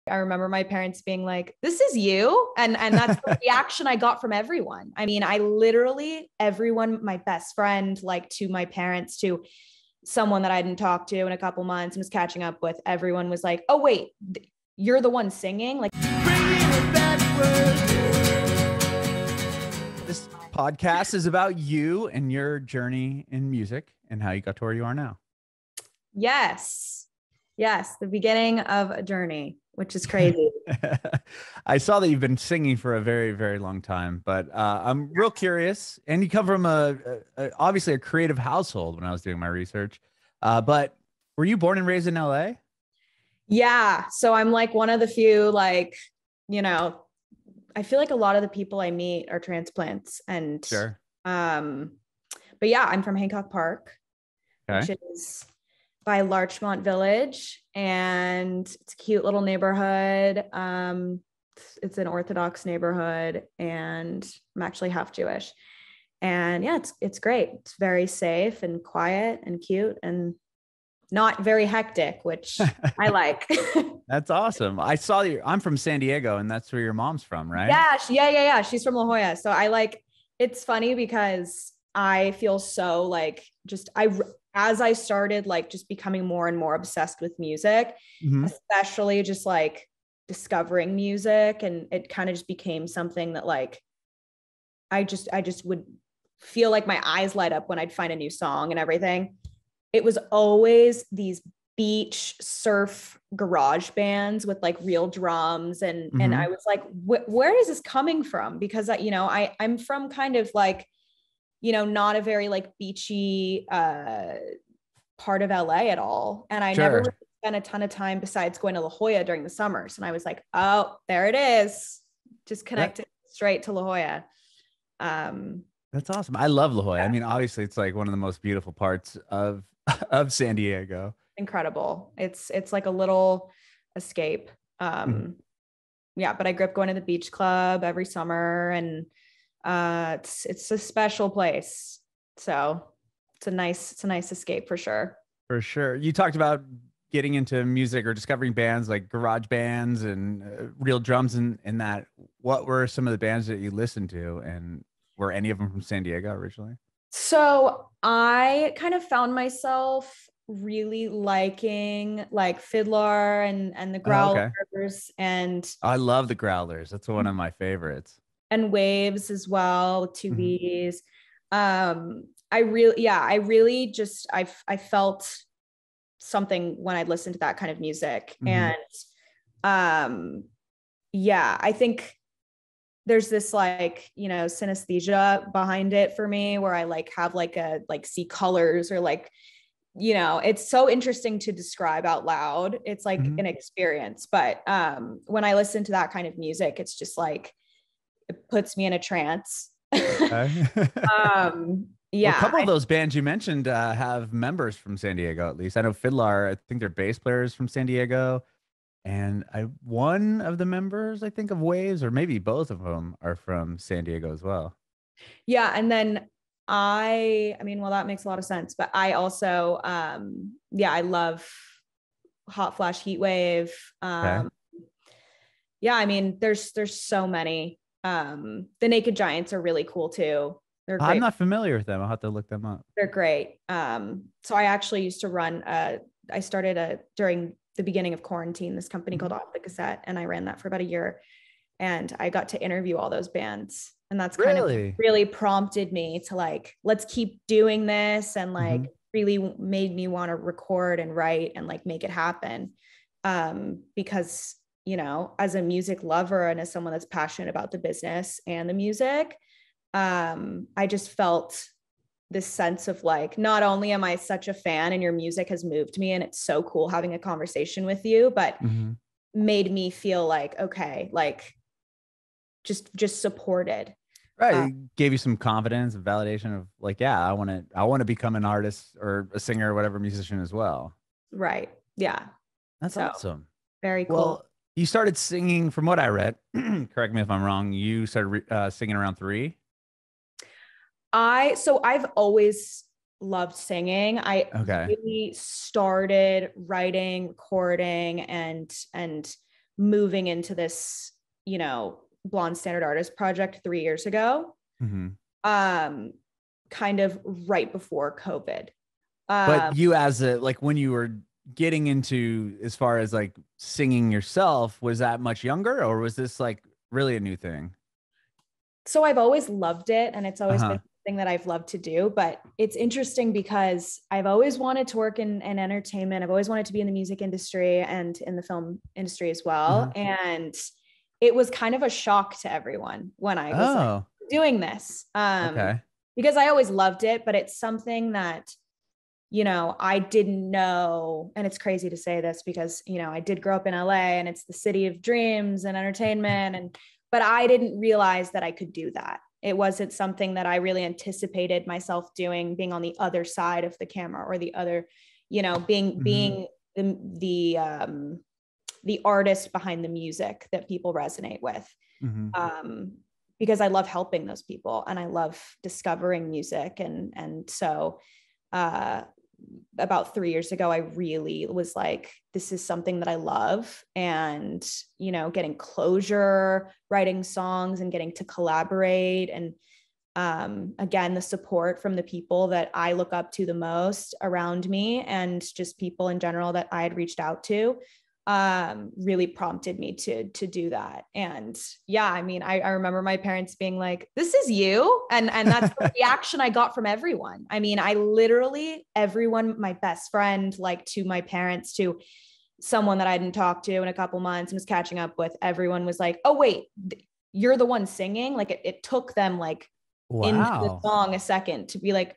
I remember my parents being like, this is you. And that's the reaction I got from everyone. I mean, I literally, everyone, my best friend, like to my parents, to someone that I hadn't talked to in a couple months and was catching up with, everyone was like, oh, wait, you're the one singing? Like, this podcast is about you and your journey in music and how you got to where you are now. Yes, the beginning of a journey, which is crazy. I saw that you've been singing for a very, very long time, but I'm real curious. And you come from obviously a creative household when I was doing my research. But were you born and raised in LA? Yeah. So I'm like one of the few, like, you know, I feel like a lot of the people I meet are transplants and, sure. But yeah, I'm from Hancock Park, okay. which is by Larchmont Village, and it's a cute little neighborhood. It's an Orthodox neighborhood, and I'm actually half Jewish. And yeah, it's great. It's very safe and quiet and cute and not very hectic, which I like. That's awesome. I saw you. I'm from San Diego, and that's where your mom's from, right? Yeah. She's from La Jolla. So it's funny because I feel so like as I started like just becoming more and more obsessed with music, especially just like discovering music, and it kind of just became something that like I just would feel like my eyes light up when I'd find a new song and everything. It was always these beach surf garage bands with like real drums, and I was like, where is this coming from? Because I'm from kind of like, not a very like beachy part of LA at all. And I never really spent a ton of time besides going to La Jolla during the summers. And I was like, oh, there it is. Just connected straight to La Jolla. That's awesome. I love La Jolla. Yeah. I mean, obviously it's like one of the most beautiful parts of San Diego. Incredible. It's like a little escape. Yeah, but I grew up going to the beach club every summer, and it's a special place. So it's a nice escape for sure. For sure. You talked about getting into music or discovering bands like garage bands and real drums and that. What were some of the bands that you listened to, and were any of them from San Diego originally? So I kind of found myself really liking like Fiddler and the Growlers, and I love the Growlers. That's one of my favorites. And Waves as well, with two B's. I really just I felt something when I listened to that kind of music. And I think there's this like, synesthesia behind it for me, where I like have like see colors, or like, it's so interesting to describe out loud. It's like an experience. But when I listen to that kind of music, it's just like, it puts me in a trance. Well, a couple of those bands you mentioned have members from San Diego, at least. I know Fiddler, I think they're bass players from San Diego. And one of the members, I think, of Waves, or maybe both of them, are from San Diego as well. Yeah. And then I mean, well, that makes a lot of sense. But I also, I love Hot Flash Heatwave. Yeah, I mean, there's so many. The Naked Giants are really cool too. They're great. I'm not familiar with them. I'll have to look them up. They're great. So I actually used to run, I started during the beginning of quarantine, this company called Off the Cassette, and I ran that for about a year, and I got to interview all those bands. And that's kind of really prompted me to like, let's keep doing this, and like really made me want to record and write and like make it happen. Because, as a music lover and as someone that's passionate about the business and the music, I just felt this sense of like, not only am I such a fan and your music has moved me and it's so cool having a conversation with you, but made me feel like, okay, like just supported. Right. It gave you some confidence and validation of like, yeah, I want to become an artist or a singer or whatever, musician as well. Right. Yeah. That's awesome. Very cool. Well, you started singing, from what I read, correct me if I'm wrong, you started singing around 3. So I've always loved singing. I really started writing, recording, and moving into this, blonde standard artist project 3 years ago, kind of right before COVID. But you as like when you were getting into as far as like singing yourself, was that much younger, or was this like really a new thing? So I've always loved it, and it's always been something that I've loved to do, but it's interesting because I've always wanted to work in entertainment. I've always wanted to be in the music industry and in the film industry as well. And it was kind of a shock to everyone when I was like, doing this. Because I always loved it, but it's something that, I didn't know. And it's crazy to say this because, I did grow up in LA, and it's the city of dreams and entertainment. But I didn't realize that I could do that. It wasn't something that I really anticipated myself doing, being on the other side of the camera, or the other, being the artist behind the music that people resonate with. Because I love helping those people, and I love discovering music. And so about 3 years ago, I really was like, this is something that I love. And, getting closure, writing songs, and getting to collaborate. And again, the support from the people that I look up to the most around me, and just people in general that I had reached out to, really prompted me to do that. And yeah, I mean, I remember my parents being like, this is you. And that's the reaction I got from everyone. I mean, I literally, everyone, my best friend, like to my parents, to someone that I hadn't talked to in a couple months and was catching up with, everyone was like, oh wait, you're the one singing. Like it took them like into the song a second to be like,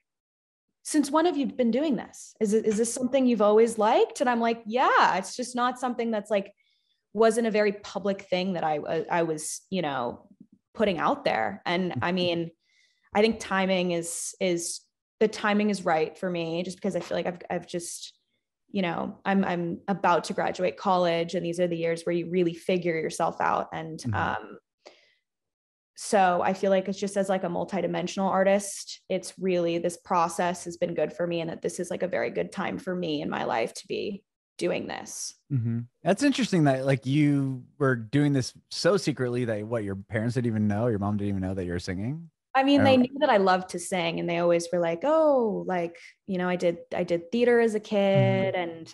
since when have you been doing this? Is this something you've always liked? And I'm like, yeah, it's just not something that's like, wasn't a very public thing that I was, putting out there. And I mean, I think timing is the timing is right for me, just because I feel like I've just, I'm about to graduate college, and these are the years where you really figure yourself out. And, so I feel like it's just, as like a multidimensional artist, it's really, this process has been good for me, and that this is like a very good time for me in my life to be doing this. That's interesting that like you were doing this so secretly that your parents didn't even know, your mom didn't even know that you were singing. I mean, they knew that I loved to sing, and they always were like, oh, like, I did theater as a kid. And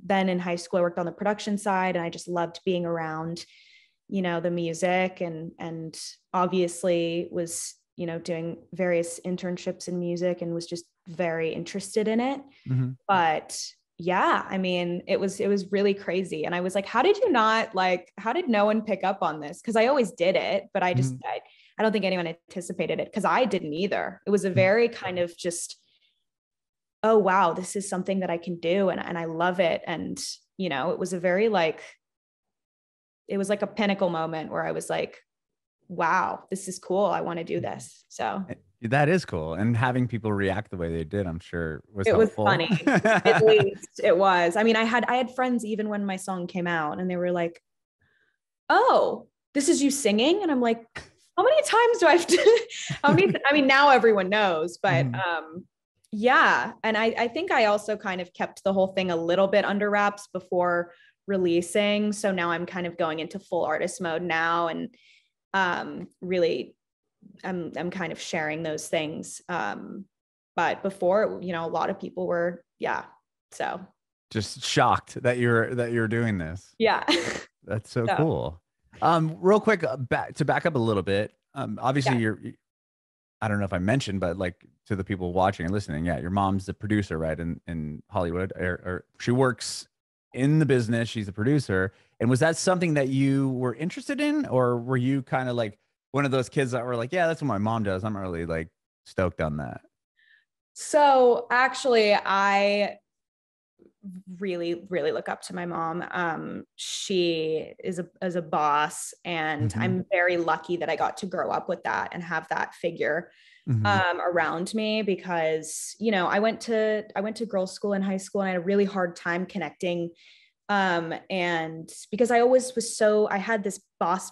then in high school, I worked on the production side, and I just loved being around, the music, and obviously was, doing various internships in music, and was just very interested in it. But yeah, I mean, it was really crazy. And I was like, how did no one pick up on this? Cause I always did it, but I just, I don't think anyone anticipated it, because I didn't either. It was a very kind of just, oh, wow, this is something that I can do. And I love it. And, it was a very it was like a pinnacle moment where I was like, wow, this is cool. I want to do this. So that is cool. And having people react the way they did, I'm sure was helpful. Was funny. At least it was. I mean, I had friends even when my song came out, and they were like, oh, this is you singing? And I'm like, how many times do I have to, I mean, now everyone knows, but yeah. And I think I also kind of kept the whole thing a little bit under wraps before releasing. So now I'm kind of going into full artist mode now, and really I'm kind of sharing those things. But before, a lot of people were, so just shocked that you're doing this. Yeah. That's so cool. Real quick, back up a little bit. Obviously I don't know if I mentioned, but like to the people watching and listening, your mom's the producer, right? In Hollywood, or she works in the business. She's a producer. And was that something that you were interested in, or were you kind of like one of those kids that were like, yeah, that's what my mom does, I'm not really like stoked on that? So actually, I really, really look up to my mom. She is a boss, and I'm very lucky that I got to grow up with that and have that figure around me, because, I went to girls' school in high school, and I had a really hard time connecting. And because I always was I had this boss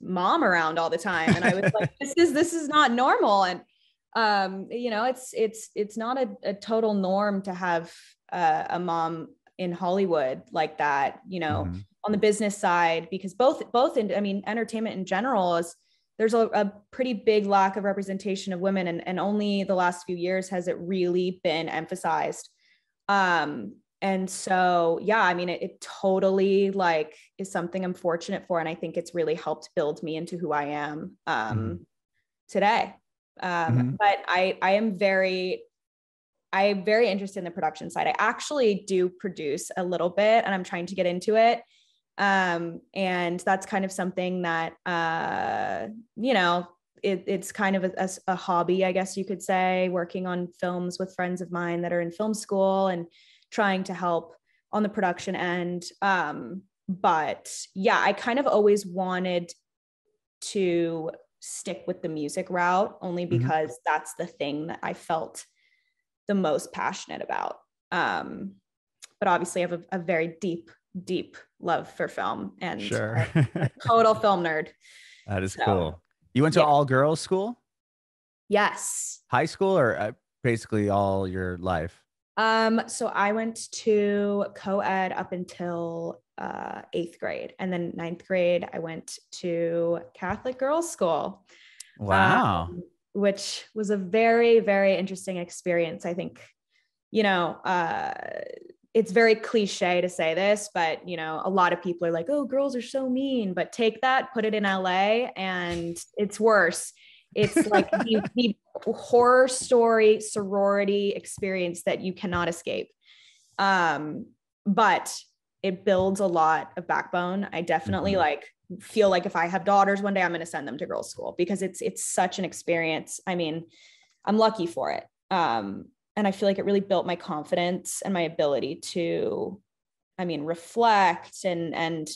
mom around all the time, and I was like, this is not normal. And, it's not a total norm to have a mom in Hollywood like that. on the business side, because both in, I mean, entertainment in general is, there's a pretty big lack of representation of women, and only the last few years has it really been emphasized. And so, yeah, I mean, it totally like is something I'm fortunate for. And I think it's really helped build me into who I am today. But I'm very interested in the production side. I actually do produce a little bit, and I'm trying to get into it. And that's kind of something that, it's kind of a hobby, I guess you could say, working on films with friends of mine that are in film school and trying to help on the production end. But yeah, I kind of always wanted to stick with the music route, only because that's the thing that I felt the most passionate about. But obviously I have a very deep love for film, and sure. a total film nerd. That is cool. You went to all girls school? Yes. High school, or basically all your life? So I went to co-ed up until 8th grade, and then 9th grade I went to Catholic girls school. Wow. Which was a very, very interesting experience. I think, it's very cliche to say this, but a lot of people are like, oh, girls are so mean, but take that, put it in LA, and it's worse. It's like the horror story sorority experience that you cannot escape. But it builds a lot of backbone. I definitely feel like if I have daughters one day, I'm going to send them to girls' school, because it's such an experience. I mean, I'm lucky for it. And I feel like it really built my confidence and my ability to, reflect, and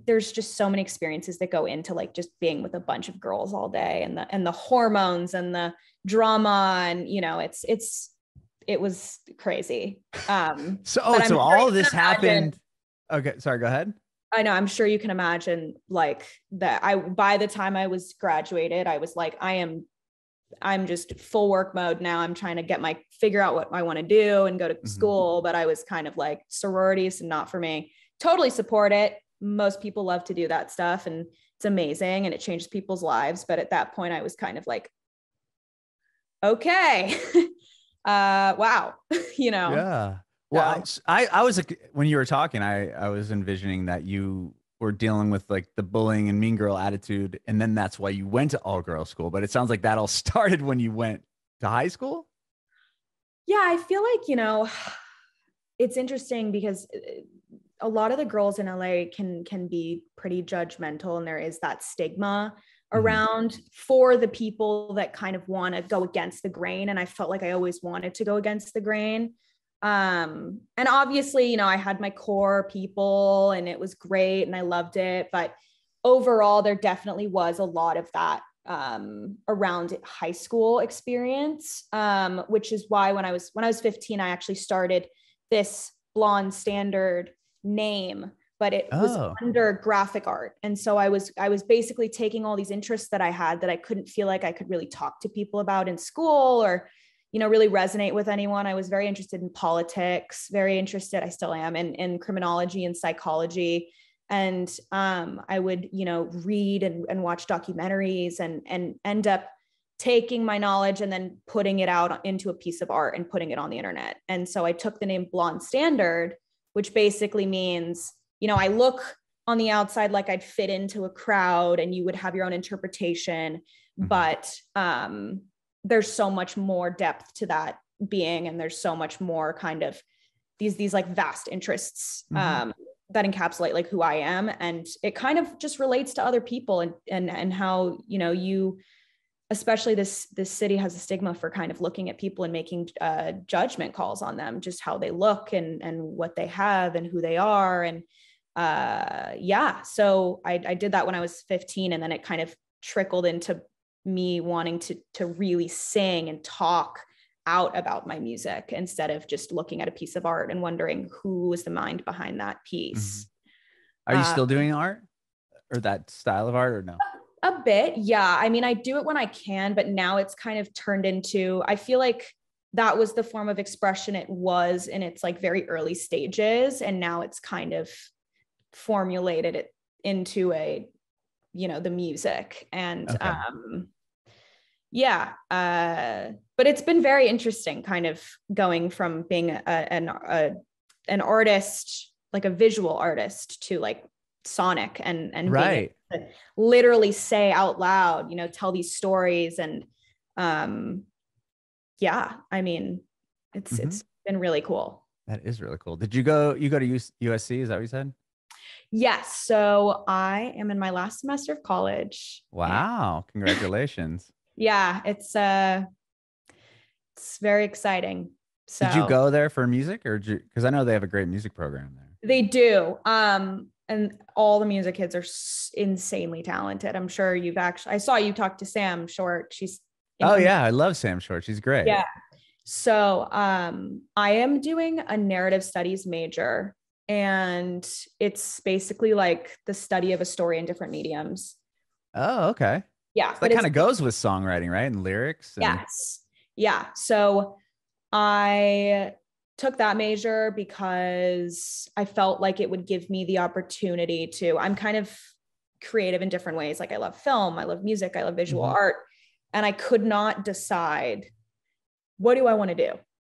there's just so many experiences that go into like just being with a bunch of girls all day, and the hormones and the drama, and it was crazy. So all of this happened. Okay. Sorry, go ahead. I know, I'm sure you can imagine like that. By the time I was graduated, I was like, I'm just full work mode now. I'm trying to figure out what I want to do and go to school. But I was kind of like, sororities and not for me. Totally support it. Most people love to do that stuff, and it's amazing, and it changes people's lives. But at that point I was kind of like, okay, wow. Yeah. Well, I was, when you were talking, I was envisioning that you were dealing with like the bullying and mean girl attitude, and then that's why you went to all girls school. But it sounds like that all started when you went to high school. Yeah, I feel like, it's interesting because a lot of the girls in LA can be pretty judgmental, and there is that stigma around for the people that kind of want to go against the grain. And I felt like I always wanted to go against the grain. And obviously, I had my core people, and it was great, and I loved it. But overall, there definitely was a lot of that around high school experience, which is why when I was 15, I actually started this blondestandard name, but it was under graphic art. And so I was basically taking all these interests that I had that I couldn't feel like I could really talk to people about in school, or really resonate with anyone. I was very interested in politics, very interested, I still am, in criminology and psychology. And I would, read and watch documentaries, and end up taking my knowledge and then putting it out into a piece of art and putting it on the internet. And so I took the name blondestandard, which basically means, I look on the outside like I'd fit into a crowd, and you would have your own interpretation, but there's so much more depth to that being, and there's so much more kind of these like vast interests that encapsulate like who I am, and it kind of just relates to other people, and how you, especially this city has a stigma for kind of looking at people and making judgment calls on them, just how they look and what they have and who they are. And so I did that when I was 15, and then it kind of trickled into me wanting to really sing and talk out about my music, instead of just looking at a piece of art and wondering who was the mind behind that piece. Are you still doing art, or that style of art, or no? A bit. Yeah. I mean, I do it when I can, but now it's kind of turned into, I feel like that was the form of expression it was in its like very early stages. And now it's kind of formulated it into a, the music. And Okay. yeah. But it's been very interesting kind of going from being an artist, like a visual artist, to like sonic and being able to literally say out loud, tell these stories. And yeah, I mean, it's been really cool. That is really cool. Did you go to USC? Is that what you said? Yes. So I am in my last semester of college. Wow. Congratulations. Yeah, it's very exciting. So did you go there for music, or because I know they have a great music program there? They do. And all the music kids are insanely talented. I'm sure I saw you talk to Sam Short. Yeah, I love Sam Short. She's great. Yeah. So I am doing a narrative studies major, and it's basically like the study of a story in different mediums. Oh, okay. Yeah. So that kind of goes with songwriting, right? And lyrics. Yes. Yeah. So I took that major because I felt like it would give me the opportunity I'm kind of creative in different ways. Like I love film, I love music, I love visual art. And I could not decide, what do I want to do?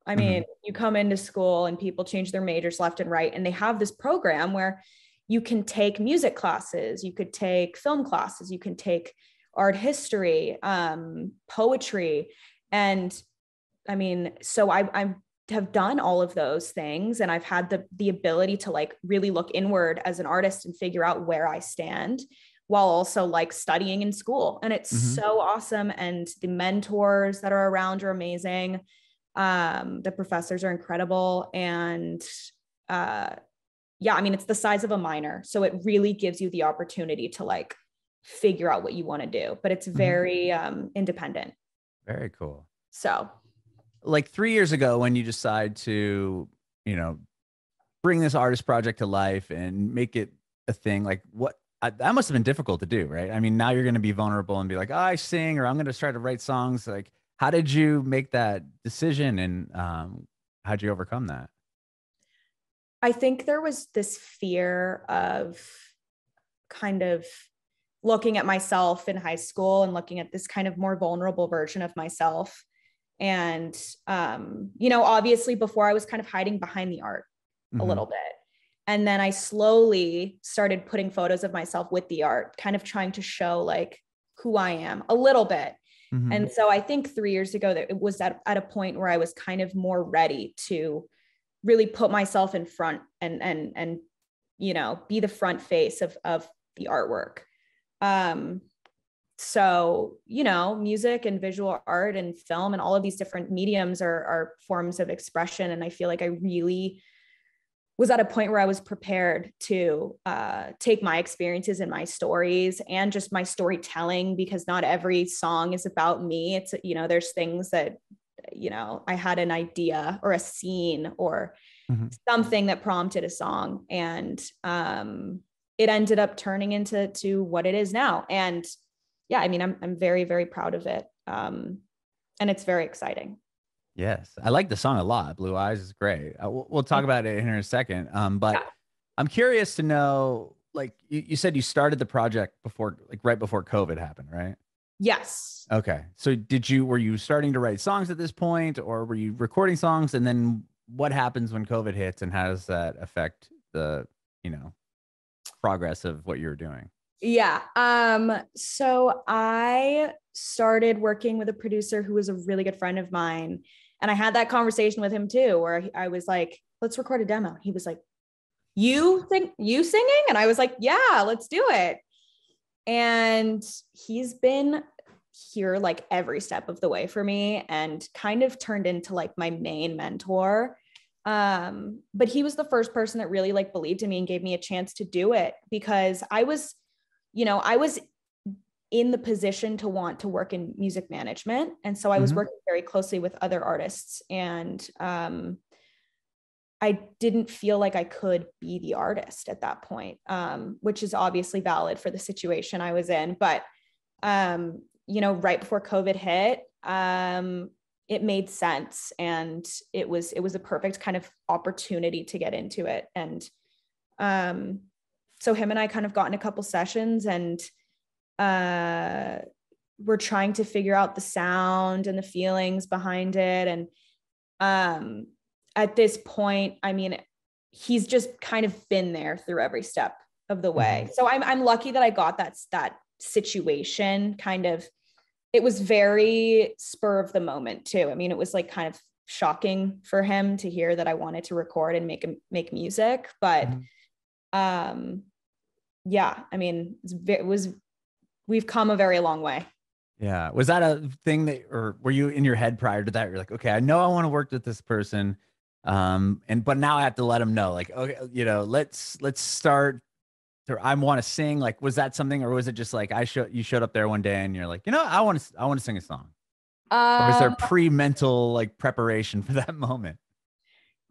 I mean, you come into school and people change their majors left and right. And they have this program where you can take music classes, you could take film classes, you can take art history, poetry. And I mean, so I have done all of those things, and I've had the ability to like really look inward as an artist and figure out where I stand while also like studying in school. And it's so awesome. And the mentors that are around are amazing. The professors are incredible. And yeah, I mean, it's the size of a minor. So it really gives you the opportunity to like figure out what you want to do, but it's very independent. Very cool. So like 3 years ago, when you decide to, bring this artist project to life and make it a thing, like that must have been difficult to do, right? I mean, now you're going to be vulnerable and be like, oh, I sing, or I'm going to try to write songs. Like, how did you make that decision, and how'd you overcome that? I think there was this fear of kind of looking at myself in high school and looking at this kind of more vulnerable version of myself. And, obviously before I was kind of hiding behind the art a little bit. And then I slowly started putting photos of myself with the art, kind of trying to show like who I am a little bit. And so I think 3 years ago that it was at a point where I was kind of more ready to really put myself in front and be the front face of the artwork. So, music and visual art and film and all of these different mediums are forms of expression. And I feel like I really was at a point where I was prepared to take my experiences and my stories and just my storytelling, because not every song is about me. It's, there's things that, I had an idea or a scene or something that prompted a song, and it ended up turning into what it is now. And yeah, I mean, I'm very, very proud of it. And it's very exciting. Yes. I like the song a lot. Blue Eyes is great. We'll talk about it in a second. But yeah. I'm curious to know, like you said, you started the project right before COVID happened, right? Yes. Okay. So were you starting to write songs at this point, or were you recording songs? And then what happens when COVID hits, and how does that affect the, progress of what you're doing? Yeah. So I started working with a producer who was a really good friend of mine. And I had that conversation with him too, where I was like, let's record a demo. He was like, you singing? And I was like, yeah, let's do it. And he's been here like every step of the way for me, and kind of turned into like my main mentor. But he was the first person that really like believed in me and gave me a chance to do it, because I was in the position to want to work in music management. And so I was working very closely with other artists, and I didn't feel like I could be the artist at that point, which is obviously valid for the situation I was in. But, right before COVID hit, it made sense. And it was a perfect kind of opportunity to get into it. And so him and I kind of got in a couple sessions, and we're trying to figure out the sound and the feelings behind it. And at this point, I mean, he's just kind of been there through every step of the way. Mm-hmm. So I'm lucky that I got that situation kind of, it was very spur of the moment too. I mean, it was like kind of shocking for him to hear that I wanted to record and make music, but yeah, I mean, we've come a very long way. Yeah. Was that a thing that, or were you in your head prior to that? You're like, okay, I know I want to work with this person. But now I have to let them know, like, okay, you know, let's start. I want to sing. Like, was that something, or was it just like you showed up there one day and you're like, you know, I want to sing a song? Or is there pre-mental like preparation for that moment?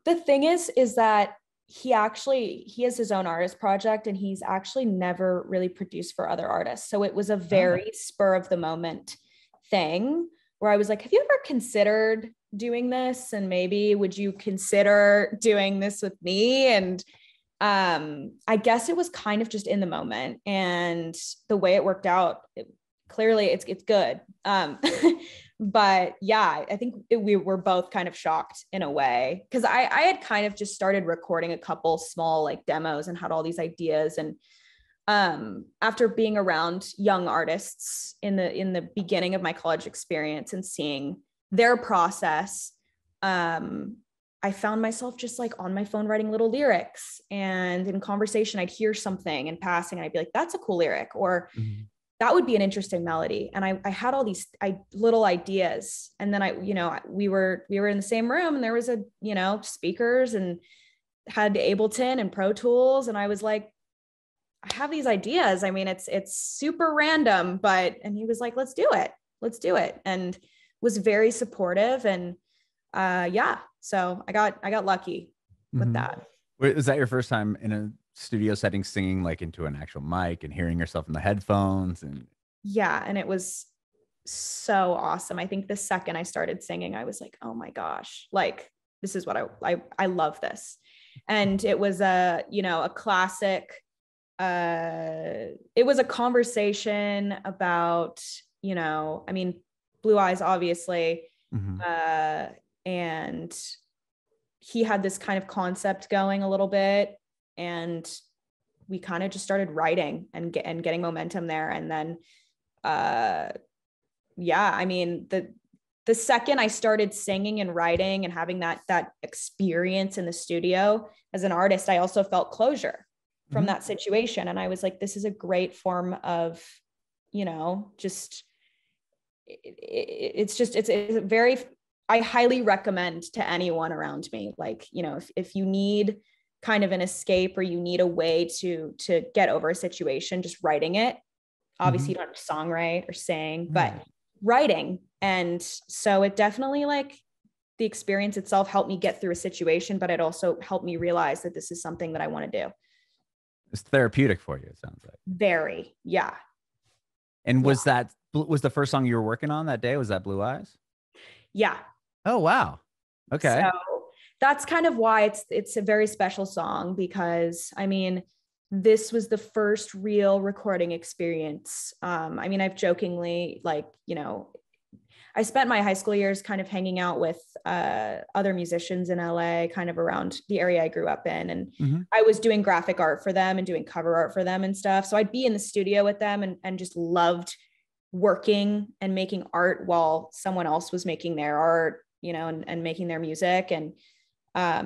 The thing is that he has his own artist project, and he's actually never really produced for other artists. So it was a very spur of the moment thing where I was like, have you ever considered doing this? And maybe would you consider doing this with me? And I guess it was kind of just in the moment, and the way it worked out, clearly it's good. But yeah, I think we were both kind of shocked in a way, because I had kind of just started recording a couple small like demos and had all these ideas. And after being around young artists in the beginning of my college experience and seeing their process, I found myself just like on my phone writing little lyrics, and in conversation I'd hear something in passing and I'd be like, that's a cool lyric, or that would be an interesting melody. And I had all these little ideas. And then we were in the same room, and there was speakers, and had Ableton and Pro Tools. And I was like, I have these ideas. I mean, it's super random, and he was like, let's do it. And was very supportive. And yeah, so I got lucky with that. Was that your first time in a studio setting singing like into an actual mic and hearing yourself in the headphones? And yeah, and it was so awesome. I think the second I started singing, I was like, oh my gosh, like this is what I love this. And it was a classic, it was a conversation about, I mean, Blue Eyes, obviously. And he had this kind of concept going a little bit, and we kind of just started writing and getting momentum there. And then, yeah, I mean, the second I started singing and writing and having that experience in the studio as an artist, I also felt closure from that situation. And I was like, this is a great form of, just, it's a very, I highly recommend to anyone around me, like, if you need kind of an escape, or you need a way to get over a situation, just writing it. Obviously you don't have to songwrite or sing, but writing. And so it definitely, like, the experience itself helped me get through a situation, but it also helped me realize that this is something that I want to do. It's therapeutic for you, it sounds like. Very, yeah. And was the first song you were working on that day, was that Blue Eyes? Yeah. Oh, wow. Okay. So that's kind of why it's a very special song, because I mean, this was the first real recording experience. I mean, I've jokingly, like, I spent my high school years kind of hanging out with other musicians in LA, kind of around the area I grew up in. And I was doing graphic art for them and doing cover art for them and stuff. So I'd be in the studio with them and just loved working and making art while someone else was making their art, and making their music, and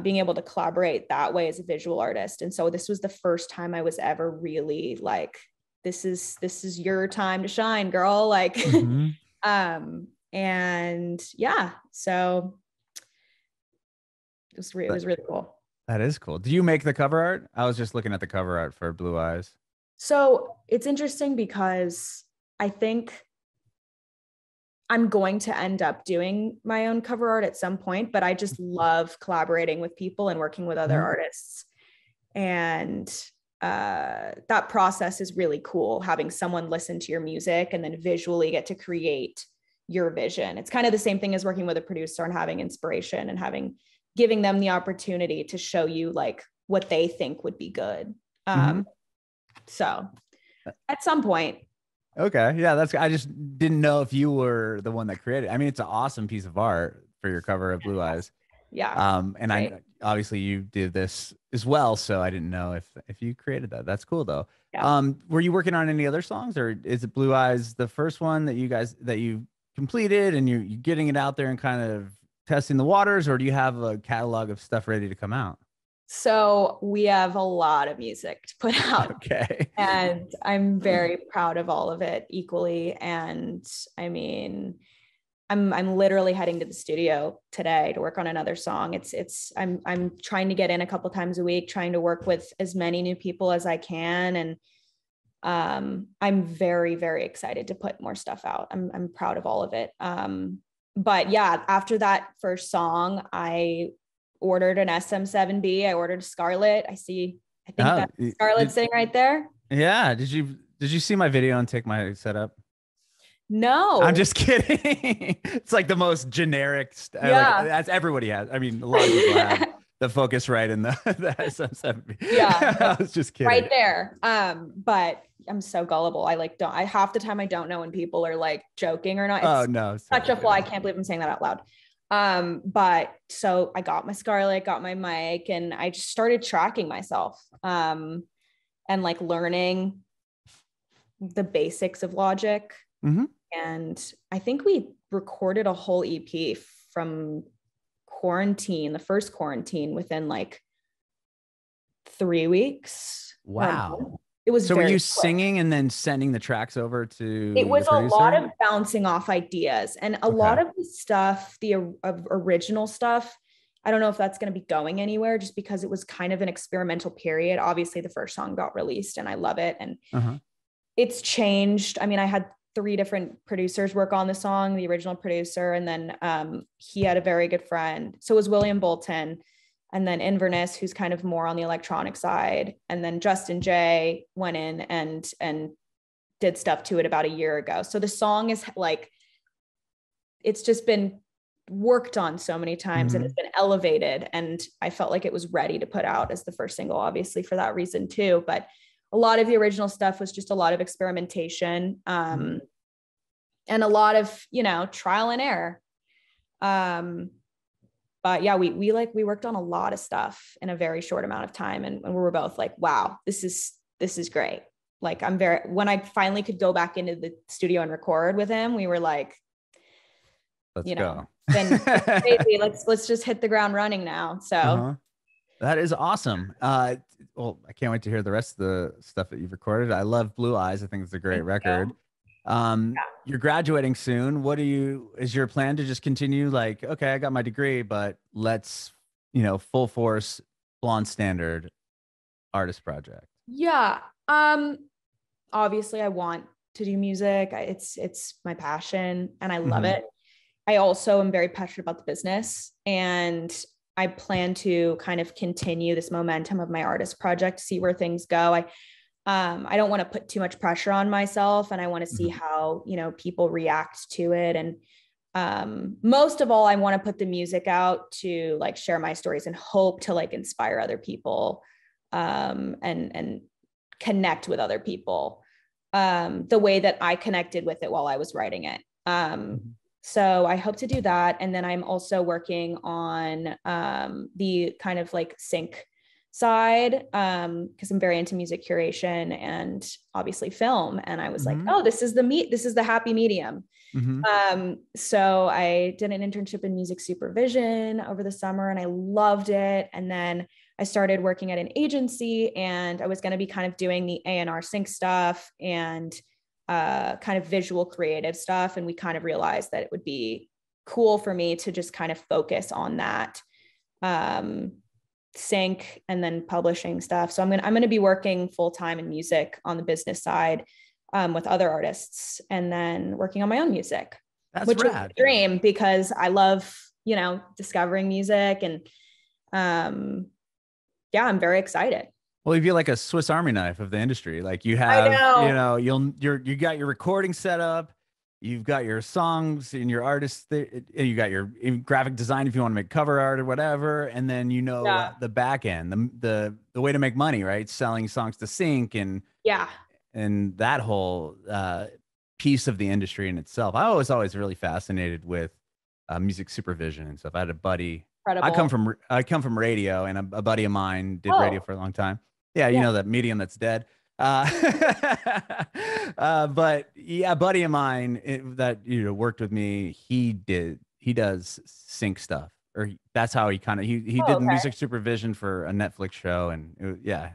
being able to collaborate that way as a visual artist. And so this was the first time I was ever really like, this is your time to shine, girl. Like, and yeah, so it was really cool. That is cool. Do you make the cover art? I was just looking at the cover art for Blue Eyes. So it's interesting because I think I'm going to end up doing my own cover art at some point, but I just love collaborating with people and working with other artists. And that process is really cool, having someone listen to your music and then visually get to create your vision. It's kind of the same thing as working with a producer and having inspiration and giving them the opportunity to show you like what they think would be good. So at some point. Okay. Yeah, I just didn't know if you were the one that created it. I mean, it's an awesome piece of art for your cover of Blue Eyes. Yeah. And right. I obviously you did this as well, so I didn't know if you created that. That's cool though. Yeah. Were you working on any other songs, or is it Blue Eyes the first one that you completed and you're getting it out there and kind of testing the waters, or do you have a catalog of stuff ready to come out? So we have a lot of music to put out. Okay. And I'm very proud of all of it equally. And I mean, I'm literally heading to the studio today to work on another song. I'm trying to get in a couple times a week, trying to work with as many new people as I can. And I'm very, very excited to put more stuff out. I'm proud of all of it. But yeah, after that first song, I ordered an SM7B. I ordered Scarlett. I think that's Scarlett sitting right there. Yeah. Did you see my video and take my setup? No, I'm just kidding. It's like the most generic. Yeah. Like, that's everybody has. I mean, a lot of people have the Focusrite and the SM7B. Yeah. I was just kidding. Right there. But I'm so gullible. I half the time I don't know when people are like joking or not. Oh no. Such a flaw. I can't believe I'm saying that out loud. But so I got my Scarlett, got my mic, and I just started tracking myself, and like learning the basics of Logic. Mm-hmm. And I think we recorded a whole EP from quarantine, the first quarantine, within like 3 weeks. Wow. It was so were you quick. singing and then sending the tracks over to it was the a lot producer? of bouncing off ideas, and a lot of the stuff, the original stuff, I don't know if that's going to be going anywhere, just because it was kind of an experimental period. Obviously the first song got released and I love it, and it's changed. I mean, I had 3 different producers work on the song, the original producer, and then he had a very good friend. So it was William Bolton, and then Inverness, who's kind of more on the electronic side. And then Justin J went in and did stuff to it about a year ago. So the song is like, it's just been worked on so many times and it's been elevated. And I felt like it was ready to put out as the first single, obviously for that reason too. But a lot of the original stuff was just a lot of experimentation, and a lot of, trial and error. But yeah, we worked on a lot of stuff in a very short amount of time. And we were both like, wow, this is great. Like when I finally could go back into the studio and record with him, we were like, let's go. Then crazy. Let's just hit the ground running now. So that is awesome. Well, I can't wait to hear the rest of the stuff that you've recorded. I love Blue Eyes. I think it's a great record. You're graduating soon. Is your plan to just continue like, okay, I got my degree, but let's, full force Blonde Standard artist project? Yeah. Obviously I want to do music. It's my passion and I love it. I also am very passionate about the business, and I plan to kind of continue this momentum of my artist project, see where things go. I don't want to put too much pressure on myself, and I want to see how, people react to it. And most of all, I want to put the music out to like share my stories and hope to like inspire other people, and connect with other people, the way that I connected with it while I was writing it. So I hope to do that. And then I'm also working on the kind of like sync side, because I'm very into music curation and obviously film. And I was like, oh, this is the happy medium. So I did an internship in music supervision over the summer and I loved it. And then I started working at an agency, and I was going to be kind of doing the A&R sync stuff and kind of visual creative stuff. And we kind of realized that it would be cool for me to just kind of focus on that, sync and then publishing stuff. So I'm going to be working full-time in music on the business side, with other artists, and then working on my own music. Which is a dream, because I love, discovering music, and yeah, I'm very excited. Well, you feel like a Swiss Army knife of the industry. Like you have, you got your recording set up, you've got your songs and your artists, you got your graphic design if you want to make cover art or whatever, and then the back end, the way to make money, right? Selling songs to sync and Yeah. and that whole piece of the industry in itself. I was always really fascinated with music supervision and stuff. I had a buddy. Incredible. I come from radio, and a buddy of mine did radio Oh, for a long time. Yeah, you yeah. know that medium that's dead. Uh, but yeah, a buddy of mine that worked with me, he does sync stuff, or that's how he Oh, did okay. music supervision for a Netflix show, and yeah,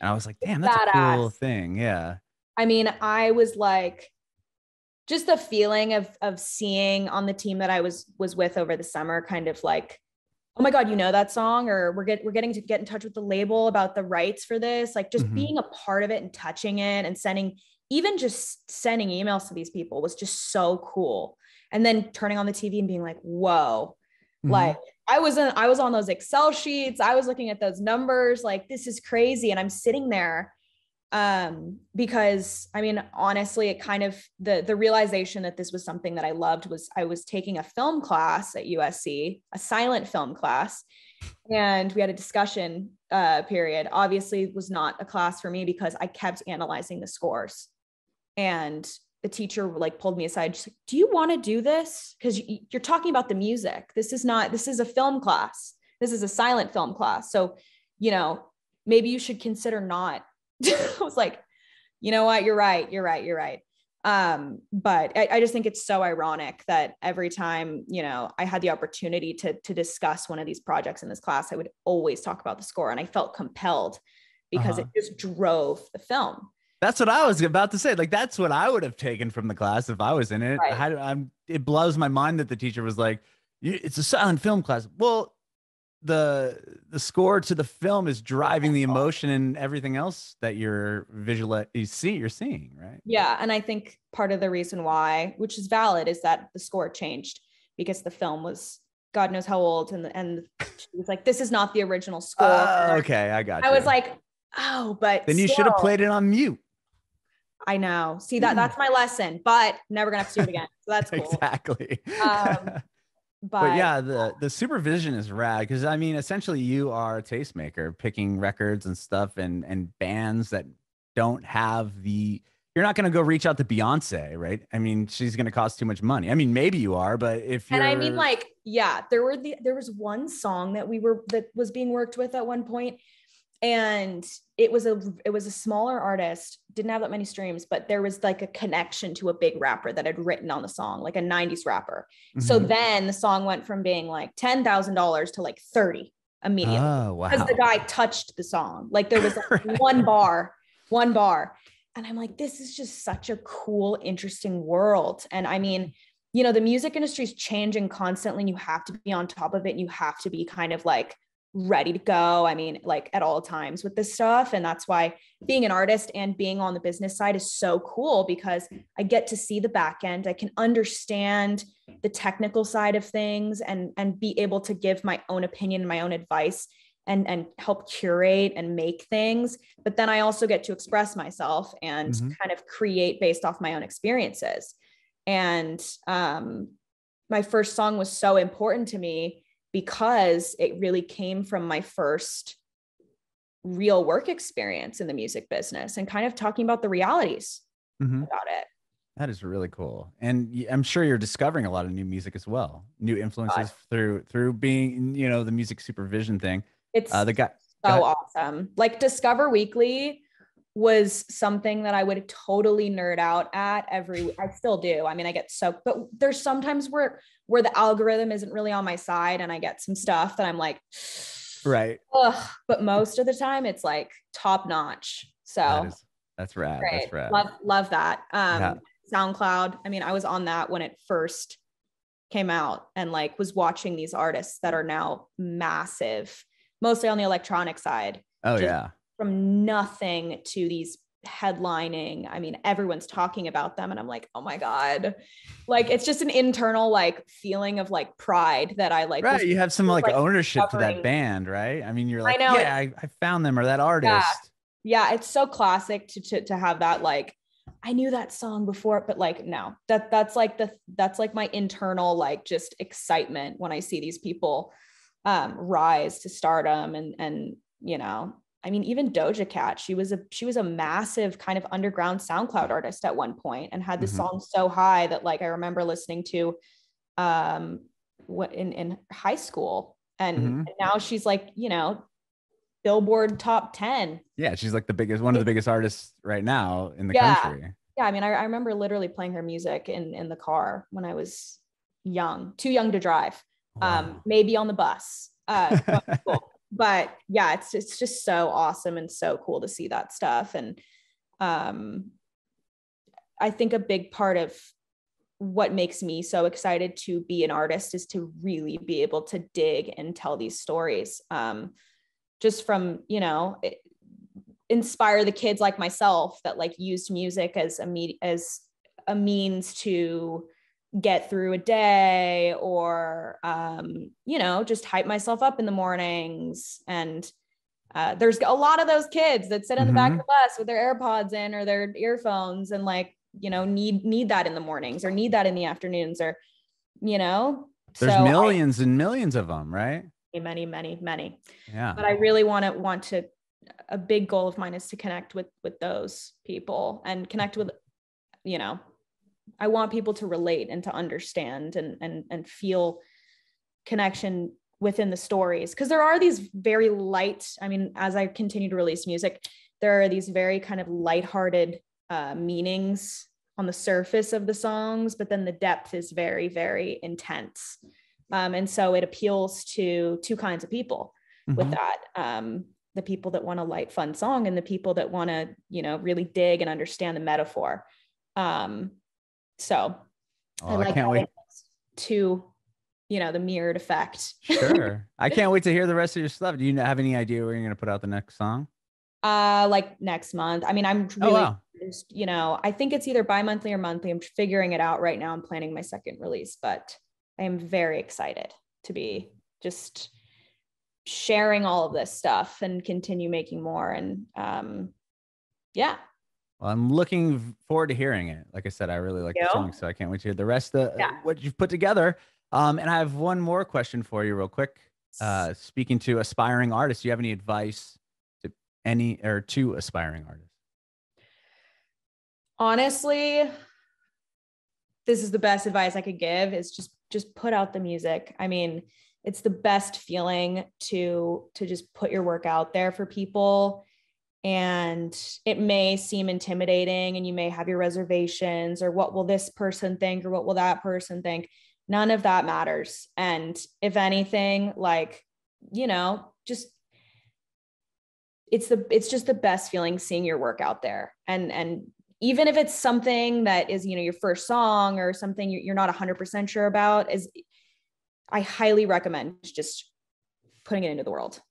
and I was like, damn, that's a cool Badass. thing. Yeah. I mean, I was like, just the feeling of seeing on the team that I was with over the summer, kind of like, oh my God, you know that song, or we're getting to get in touch with the label about the rights for this. Like just Hmm. being a part of it and touching it and even just sending emails to these people was just so cool. And then turning on the TV and being like, whoa, like Hmm. I was on those Excel sheets. I was looking at those numbers, like this is crazy. And I'm sitting there because I mean, honestly, it kind of the realization that this was something that I loved was I was taking a film class at USC, a silent film class, and we had a discussion period. Obviously, it was not a class for me because I kept analyzing the scores, and the teacher like pulled me aside. She's like, "Do you want to do this? Because you're talking about the music. This is not. This is a film class. This is a silent film class. So, you know, maybe you should consider not." I was like, you know what? You're right. You're right. You're right. But I just think it's so ironic that every time, you know, I had the opportunity to discuss one of these projects in this class, I would always talk about the score. And I felt compelled because Uh-huh. it just drove the film. That's what I was about to say. Like, that's what I would have taken from the class if I was in it. Right. It blows my mind that the teacher was like, "It's a silent film class." Well, the score to the film is driving the emotion and everything else that you're seeing, right? Yeah. And I think part of the reason why, which is valid, is that the score changed because the film was God knows how old. And she was like, this is not the original score. Okay, I got I was you. like, oh, but Then you should have still, played it on mute. I know. See that's my lesson, but never gonna have to do it again. So that's cool. Exactly. Um, But but yeah, the supervision is rad because I mean, essentially, you are a tastemaker, picking records and stuff, and bands that don't have the. You're not going to go reach out to Beyonce, right? I mean, she's going to cost too much money. I mean, maybe you are, but if and I mean, you're like, yeah, there was one song that was being worked with at one point, and it was a smaller artist, didn't have that many streams, but there was like a connection to a big rapper that had written on the song, like a 90s rapper. So Mhm. then the song went from being like $10,000 to like 30 immediately Oh because the wow, guy touched the song. Like there was like right. one bar. And I'm like, this is just such a cool, interesting world. And I mean, you know, the music industry is changing constantly, and you have to be on top of it, and you have to be kind of like ready to go. I mean, like at all times with this stuff. And that's why being an artist and being on the business side is so cool, because I get to see the back end. I can understand the technical side of things and be able to give my own opinion, my own advice, and help curate and make things. But then I also get to express myself and Mhm. kind of create based off my own experiences. And my first song was so important to me because it really came from my first real work experience in the music business and kind of talking about the realities Mhm. about it. That is really cool, and I'm sure you're discovering a lot of new music as well, new God, influences through being, the music supervision thing. it's The guy, go so ahead. awesome. Like Discover Weekly was something that I would totally nerd out at I still do. I mean, I get so, but there's sometimes where the algorithm isn't really on my side and I get some stuff that I'm like, Right. ugh, but most of the time it's like top notch. That So is that's rad. great. That's rad. Love that. Yeah. SoundCloud. I mean, I was on that when it first came out and like was watching these artists that are now massive, mostly on the electronic side, Oh just yeah. from nothing to these headlining. I mean, everyone's talking about them and I'm like, oh my God. Like it's just an internal like feeling of like pride that I like Right. You have some was like like ownership to that discovering. band, right? I mean, you're I like, know yeah, it's I found them or that yeah. artist. Yeah, it's so classic to have that like I knew that song before, but like no, that's like my internal like just excitement when I see these people rise to stardom and you know, I mean, even Doja Cat, she was a massive kind of underground SoundCloud artist at one point and had this song so high that like I remember listening to what in high school, and now she's like, you know, Billboard top 10. Yeah, she's like one of the biggest artists right now in the country. Yeah, I mean, I remember literally playing her music in the car when I was too young to drive. Wow. Maybe on the bus. But yeah, it's just so awesome and so cool to see that stuff. And I think a big part of what makes me so excited to be an artist is to really be able to dig and tell these stories. Just from, you know, inspire the kids like myself that like used music as a means to get through a day, or you know, just hype myself up in the mornings. And there's a lot of those kids that sit in the back of the bus with their AirPods in or their earphones and like, you know, need that in the mornings or need that in the afternoons, or, you know, there's millions and millions of them, right? Many. Yeah. But I really want to a big goal of mine is to connect with those people and connect with, you know, I want people to relate and to understand and feel connection within the stories. Because there are these very light, I mean, as I continue to release music, there are these very kind of lighthearted meanings on the surface of the songs, but then the depth is very, very intense. And so it appeals to two kinds of people with that. The people that want a light, fun song and the people that want to, you know, really dig and understand the metaphor. So I can't wait to, you know, the mirrored effect. Sure. I can't wait to hear the rest of your stuff. Do you have any idea where you're going to put out the next song? Like next month. I mean, I'm really, you know, I think it's either bi-monthly or monthly. I'm figuring it out right now. I'm planning my second release, but I am very excited to be just sharing all of this stuff and continue making more. And yeah. Well, I'm looking forward to hearing it. Like I said, I really like the song, so I can't wait to hear the rest of what you've put together. And I have one more question for you real quick. Speaking to aspiring artists, do you have any advice to aspiring artists? Honestly, this is the best advice I could give, is just put out the music. I mean, it's the best feeling to just put your work out there for people. And it may seem intimidating and you may have your reservations, or what will this person think, or what will that person think? None of that matters. And if anything, like, you know, it's just the best feeling seeing your work out there. And even if it's something that is, you know, your first song or something you're not 100% sure about, I highly recommend just putting it into the world.